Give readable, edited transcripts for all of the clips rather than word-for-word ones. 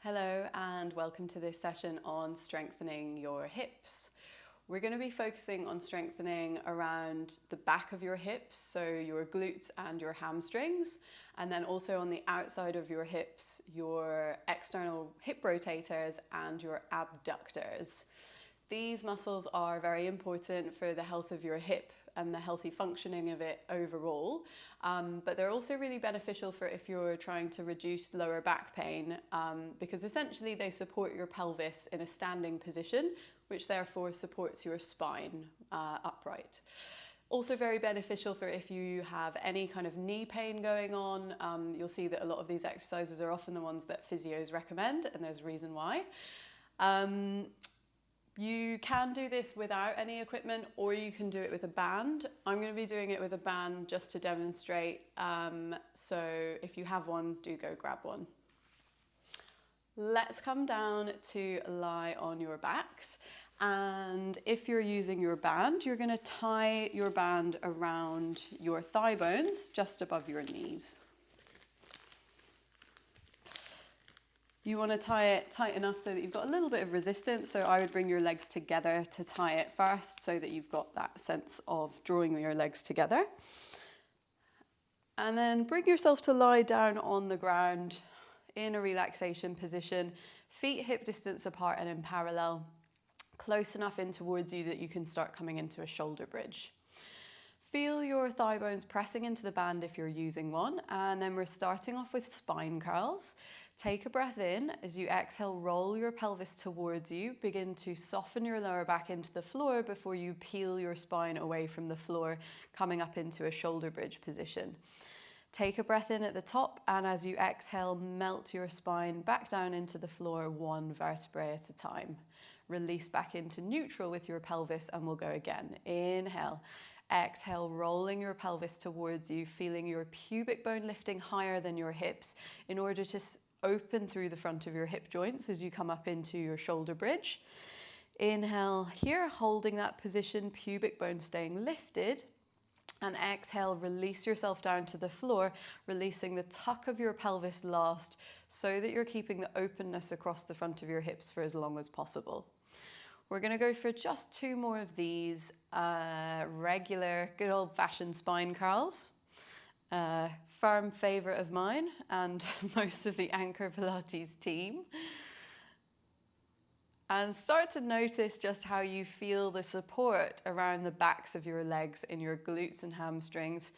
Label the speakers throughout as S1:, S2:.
S1: Hello and welcome to this session on strengthening your hips. We're going to be focusing on strengthening around the back of your hips, so your glutes and your hamstrings, and then also on the outside of your hips, your external hip rotators and your abductors. These muscles are very important for the health of your hip and the healthy functioning of it overall, but they're also really beneficial for if you're trying to reduce lower back pain, because essentially they support your pelvis in a standing position, which therefore supports your spine upright. Also very beneficial for if you have any kind of knee pain going on. You'll see that a lot of these exercises are often the ones that physios recommend, and there's a reason why. You can do this without any equipment, or you can do it with a band. I'm going to be doing it with a band just to demonstrate. So if you have one, do go grab one. Let's come down to lie on your backs. And if you're using your band, you're going to tie your band around your thigh bones just above your knees. You want to tie it tight enough so that you've got a little bit of resistance. So I would bring your legs together to tie it first so that you've got that sense of drawing your legs together. And then bring yourself to lie down on the ground in a relaxation position, feet hip distance apart and in parallel, close enough in towards you that you can start coming into a shoulder bridge. Feel your thigh bones pressing into the band if you're using one, and then we're starting off with spine curls. Take a breath in. As you exhale, roll your pelvis towards you. Begin to soften your lower back into the floor before you peel your spine away from the floor, coming up into a shoulder bridge position. Take a breath in at the top, and as you exhale, melt your spine back down into the floor, one vertebrae at a time. Release back into neutral with your pelvis, and we'll go again. Inhale. Exhale, rolling your pelvis towards you, feeling your pubic bone lifting higher than your hips in order to open through the front of your hip joints as you come up into your shoulder bridge. Inhale here, holding that position, pubic bone staying lifted. And exhale, release yourself down to the floor, releasing the tuck of your pelvis last so that you're keeping the openness across the front of your hips for as long as possible. We're going to go for just two more of these regular, good old-fashioned spine curls. Firm favourite of mine and most of the Ankor Pilates team. And start to notice just how you feel the support around the backs of your legs in your glutes and hamstrings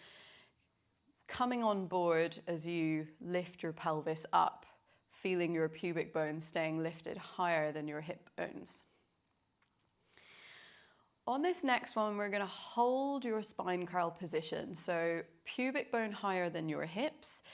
S1: coming on board as you lift your pelvis up, feeling your pubic bone staying lifted higher than your hip bones. On this next one, we're going to hold your spine curl position. So pubic bone higher than your hips.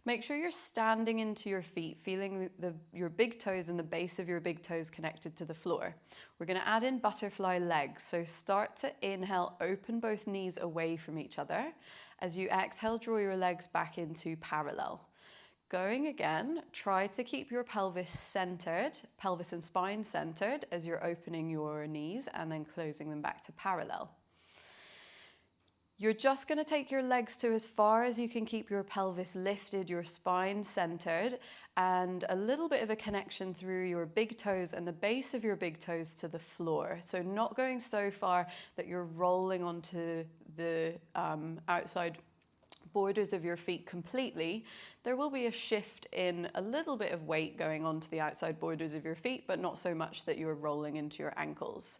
S1: Make sure you're standing into your feet, feeling your big toes and the base of your big toes connected to the floor. We're going to add in butterfly legs. So start to inhale, open both knees away from each other. As you exhale, draw your legs back into parallel. Going again, try to keep your pelvis centered, pelvis and spine centered as you're opening your knees and then closing them back to parallel. You're just going to take your legs to as far as you can keep your pelvis lifted, your spine centered, and a little bit of a connection through your big toes and the base of your big toes to the floor. So not going so far that you're rolling onto the outside borders of your feet completely. There will be a shift in a little bit of weight going onto the outside borders of your feet, but not so much that you're rolling into your ankles.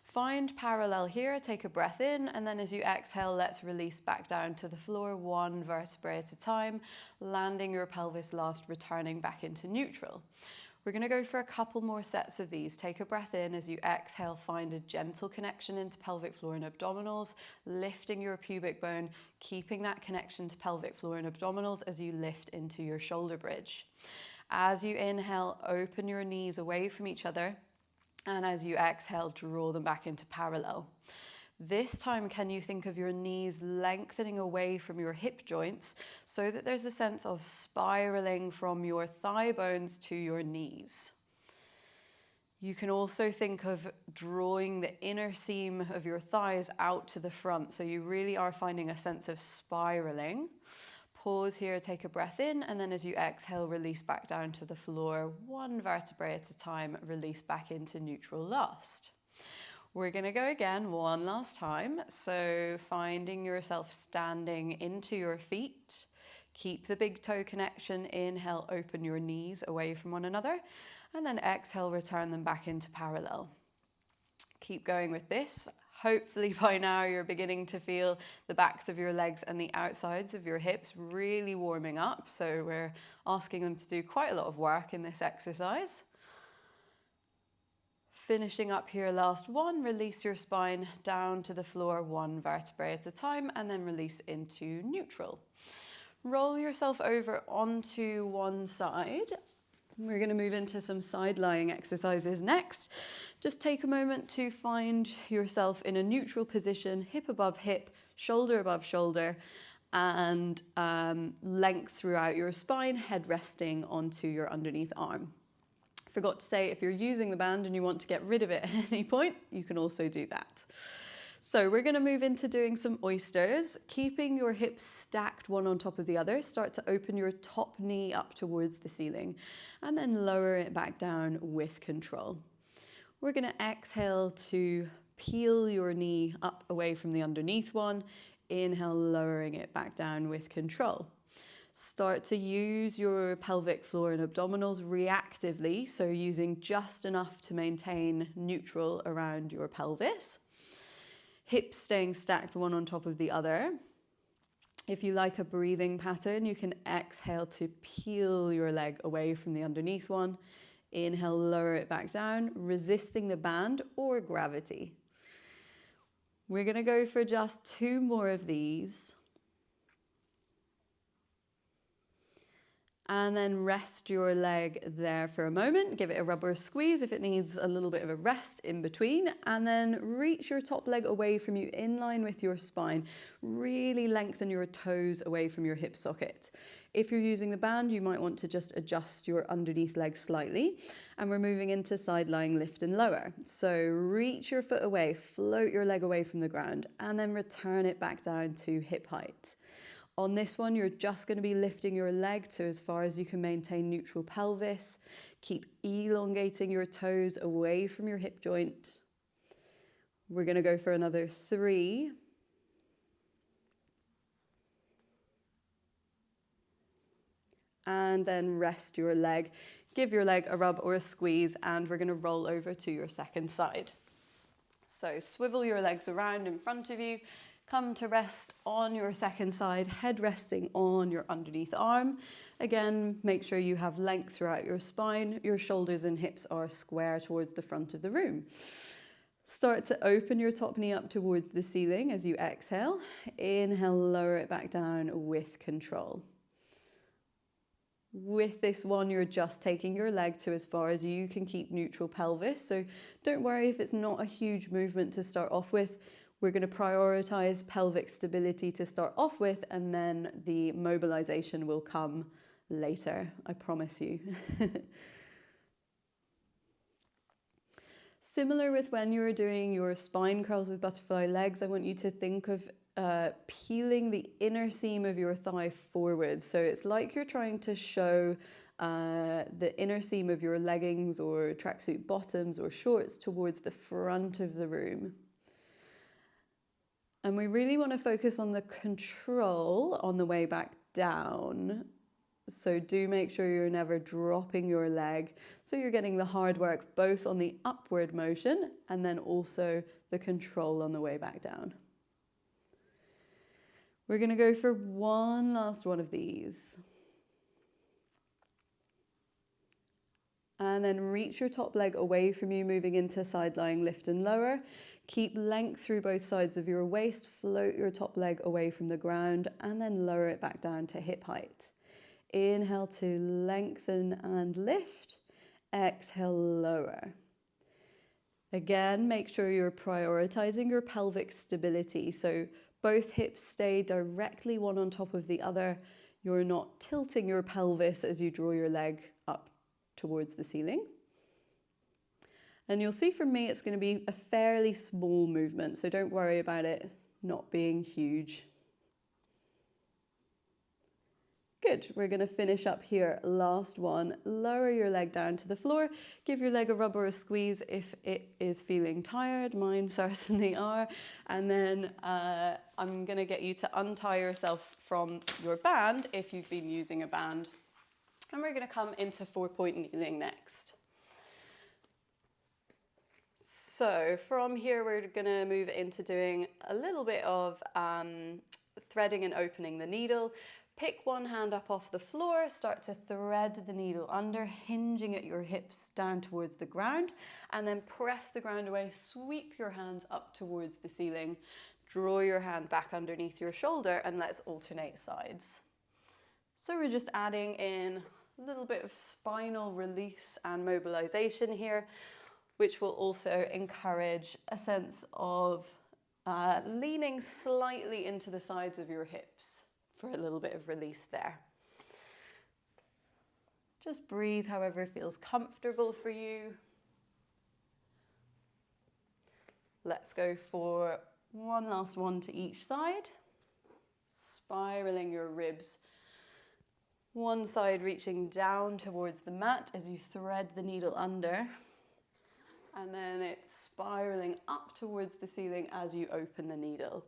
S1: Find parallel here, take a breath in, and then as you exhale, let's release back down to the floor, one vertebrae at a time, landing your pelvis last, returning back into neutral. We're going to go for a couple more sets of these. Take a breath in. As you exhale, find a gentle connection into pelvic floor and abdominals, lifting your pubic bone, keeping that connection to pelvic floor and abdominals as you lift into your shoulder bridge. As you inhale, open your knees away from each other, and as you exhale, draw them back into parallel. This time, can you think of your knees lengthening away from your hip joints so that there's a sense of spiraling from your thigh bones to your knees? You can also think of drawing the inner seam of your thighs out to the front, so you really are finding a sense of spiraling. Pause here, take a breath in, and then as you exhale, release back down to the floor, one vertebrae at a time, release back into neutral last. We're gonna go again one last time. So finding yourself standing into your feet, keep the big toe connection, inhale, open your knees away from one another, and then exhale, return them back into parallel. Keep going with this. Hopefully by now you're beginning to feel the backs of your legs and the outsides of your hips really warming up. So we're asking them to do quite a lot of work in this exercise. Finishing up here, last one, release your spine down to the floor, one vertebrae at a time, and then release into neutral. Roll yourself over onto one side. We're going to move into some side lying exercises next. Just take a moment to find yourself in a neutral position, hip above hip, shoulder above shoulder, and length throughout your spine, head resting onto your underneath arm. Forgot to say, if you're using the band and you want to get rid of it at any point, you can also do that. So we're going to move into doing some oysters, keeping your hips stacked one on top of the other. Start to open your top knee up towards the ceiling and then lower it back down with control. We're going to exhale to peel your knee up away from the underneath one. Inhale, lowering it back down with control. Start to use your pelvic floor and abdominals reactively, so using just enough to maintain neutral around your pelvis. Hips staying stacked one on top of the other. If you like a breathing pattern, you can exhale to peel your leg away from the underneath one. Inhale, lower it back down, resisting the band or gravity. We're going to go for just 2 more of these. And then rest your leg there for a moment. Give it a rub or a squeeze if it needs a little bit of a rest in between. And then reach your top leg away from you in line with your spine. Really lengthen your toes away from your hip socket. If you're using the band, you might want to just adjust your underneath leg slightly. And we're moving into side lying lift and lower. So reach your foot away, float your leg away from the ground, and then return it back down to hip height. On this one, you're just going to be lifting your leg to as far as you can maintain neutral pelvis. Keep elongating your toes away from your hip joint. We're going to go for another 3. And then rest your leg. Give your leg a rub or a squeeze, and we're going to roll over to your second side. So swivel your legs around in front of you. Come to rest on your second side, head resting on your underneath arm. Again, make sure you have length throughout your spine. Your shoulders and hips are square towards the front of the room. Start to open your top knee up towards the ceiling as you exhale. Inhale, lower it back down with control. With this one, you're just taking your leg to as far as you can keep neutral pelvis. So don't worry if it's not a huge movement to start off with. We're going to prioritize pelvic stability to start off with, and then the mobilization will come later, I promise you. Similar with when you're doing your spine curls with butterfly legs, I want you to think of peeling the inner seam of your thigh forward. So it's like you're trying to show the inner seam of your leggings or tracksuit bottoms or shorts towards the front of the room. And we really want to focus on the control on the way back down. So do make sure you're never dropping your leg. So you're getting the hard work both on the upward motion and then also the control on the way back down. We're going to go for one last one of these. And then reach your top leg away from you, moving into side lying lift and lower. Keep length through both sides of your waist, float your top leg away from the ground, and then lower it back down to hip height. Inhale to lengthen and lift. Exhale, lower. Again, make sure you're prioritizing your pelvic stability. So both hips stay directly one on top of the other. You're not tilting your pelvis as you draw your leg up towards the ceiling. And you'll see from me, it's going to be a fairly small movement, so don't worry about it not being huge. Good, we're gonna finish up here. Last one, lower your leg down to the floor. Give your leg a rub or a squeeze if it is feeling tired. Mine certainly are. And then I'm gonna get you to untie yourself from your band if you've been using a band. And we're gonna come into 4-point kneeling next. So from here, we're gonna move into doing a little bit of threading and opening the needle. Pick one hand up off the floor, start to thread the needle under, hinging at your hips down towards the ground, and then press the ground away, sweep your hands up towards the ceiling, draw your hand back underneath your shoulder, and let's alternate sides. So we're just adding in a little bit of spinal release and mobilization here, which will also encourage a sense of leaning slightly into the sides of your hips for a little bit of release there. Just breathe however feels comfortable for you. Let's go for one last one to each side. Spiraling your ribs. One side reaching down towards the mat as you thread the needle under. And then it's spiraling up towards the ceiling as you open the needle.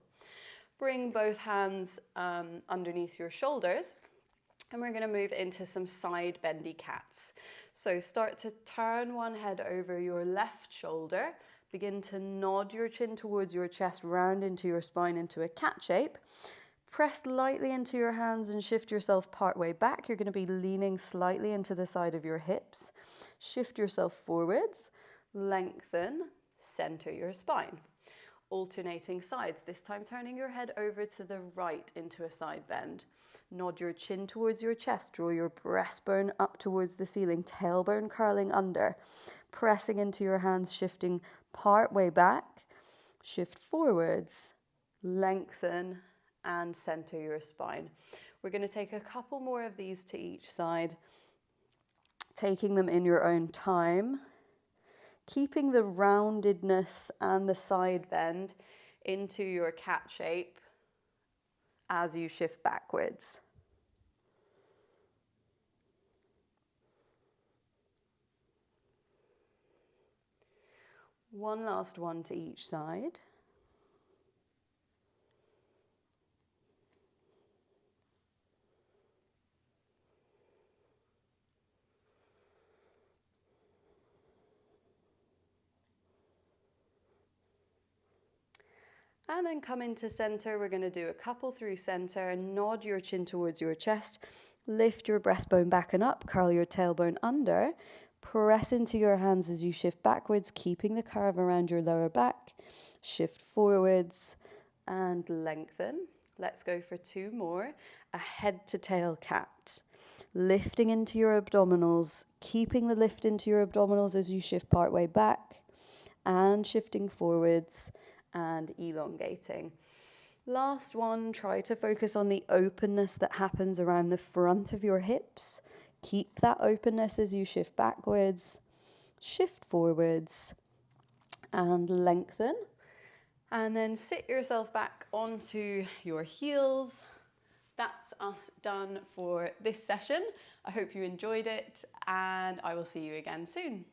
S1: Bring both hands underneath your shoulders, and we're gonna move into some side bendy cats. So start to turn one head over your left shoulder, begin to nod your chin towards your chest, round into your spine into a cat shape. Press lightly into your hands and shift yourself partway back. You're gonna be leaning slightly into the side of your hips. Shift yourself forwards, lengthen, center your spine. Alternating sides, this time turning your head over to the right into a side bend. Nod your chin towards your chest, draw your breastbone up towards the ceiling, tailbone curling under, pressing into your hands, shifting part way back, shift forwards, lengthen, and center your spine. We're going to take a couple more of these to each side, taking them in your own time. Keeping the roundedness and the side bend into your cat shape as you shift backwards. One last one to each side. And then come into center. We're going to do a couple through center and nod your chin towards your chest. Lift your breastbone back and up. Curl your tailbone under. Press into your hands as you shift backwards, keeping the curve around your lower back. Shift forwards and lengthen. Let's go for two more. A head to tail cat. Lifting into your abdominals, keeping the lift into your abdominals as you shift partway back and shifting forwards and elongating. Last one, try to focus on the openness that happens around the front of your hips. Keep that openness as you shift backwards, shift forwards, and lengthen. And then sit yourself back onto your heels. That's us done for this session. I hope you enjoyed it, and I will see you again soon.